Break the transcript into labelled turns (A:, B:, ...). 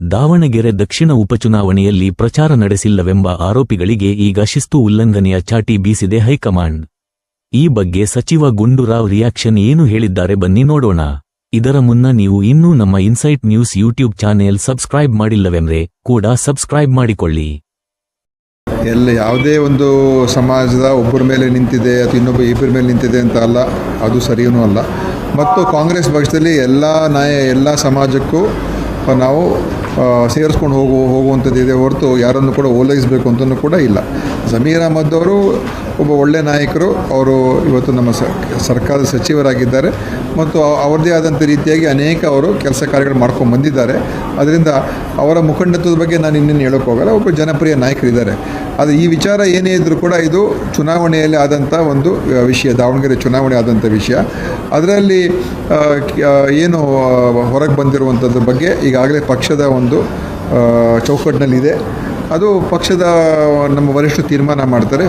A: ದಾವಣಗೆರೆ ದಕ್ಷಿಣ ಉಪಚುನಾವಣೆಯಲ್ಲಿ ಪ್ರಚಾರ ನಡೆಸಿಲ್ಲವೆಂಬ ಆರೋಪಿಗಳಿಗೆ ಈಗ ಶಿಸ್ತು ಉಲ್ಲಂಘನೆಯ ಚಾಟಿ ಬೀಸಿದೆ ಹೈಕಮಾಂಡ್. ಈ ಬಗ್ಗೆ ಸಚಿವ ಗುಂಡೂರಾವ್ ರಿಯಾಕ್ಷನ್ ಏನು ಹೇಳಿದ್ದಾರೆ ಬನ್ನಿ ನೋಡೋಣ. ಇದರ ಮುನ್ನ ನೀವು ಇನ್ನೂ ನಮ್ಮ insight news YouTube channel subscribe ಮಾಡಿಲ್ಲವೆಂದ್ರೆ ಕೂಡ ಸಬ್ಸ್ಕ್ರೈಬ್ ಮಾಡಿಕೊಳ್ಳಿ.
B: ಯಾವುದೇ ಒಂದು ಸಮಾಜದ ಒಬ್ಬರ ಮೇಲೆ ನಿಂತಿದೆ ಅಥವಾ ಇನ್ನೊಬ್ಬ ಇಬ್ಬರ ಮೇಲೆ ನಿಂತಿದೆ ಅಂತ ಅಲ್ಲ, ಅದು ಸರಿಯೂ ಅಲ್ಲ. ಮತ್ತು ಕಾಂಗ್ರೆಸ್ ಪಕ್ಷದಲ್ಲಿ ಎಲ್ಲ ಸಮಾಜಕ್ಕೂ ನಾವು ಸೇರಿಸ್ಕೊಂಡು ಹೋಗುವಂಥದ್ದಿದೆ ಹೊರತು ಯಾರನ್ನು ಕೂಡ ಓಲೈಸಬೇಕು ಅಂತಲೂ ಕೂಡ ಇಲ್ಲ. ಜಮೀರ್ ಅಹಮದ್ ಅವರು ಒಬ್ಬ ಒಳ್ಳೆಯ ನಾಯಕರು. ಅವರು ಇವತ್ತು ನಮ್ಮ ಸರ್ಕಾರದ ಸಚಿವರಾಗಿದ್ದಾರೆ ಮತ್ತು ಅವರದೇ ಆದಂಥ ರೀತಿಯಾಗಿ ಅನೇಕ ಅವರು ಕೆಲಸ ಕಾರ್ಯಗಳು ಮಾಡ್ಕೊಂಡು ಬಂದಿದ್ದಾರೆ. ಅದರಿಂದ ಅವರ ಮುಖಂಡತ್ವದ ಬಗ್ಗೆ ನಾನು ಇನ್ನೇನು ಹೇಳೋಕ್ಕೋಗಲ್ಲ. ಒಬ್ಬ ಜನಪ್ರಿಯ ನಾಯಕರಿದ್ದಾರೆ. ಆದರೆ ಈ ವಿಚಾರ ಏನೇ ಇದ್ದರೂ ಕೂಡ ಇದು ಚುನಾವಣೆಯಲ್ಲಿ ಆದಂಥ ಒಂದು ವಿಷಯ, ದಾವಣಗೆರೆ ಚುನಾವಣೆ ಆದಂಥ ವಿಷಯ. ಅದರಲ್ಲಿ ಏನು ಹೊರಗೆ ಬಂದಿರುವಂಥದ್ರ ಬಗ್ಗೆ ಈಗಾಗಲೇ ಪಕ್ಷದ ಒಂದು ಚೌಕಟ್ಟಿನಲ್ಲಿದೆ. ಅದು ಪಕ್ಷದ ನಮ್ಮ ವರಿಷ್ಠರು ತೀರ್ಮಾನ ಮಾಡ್ತಾರೆ.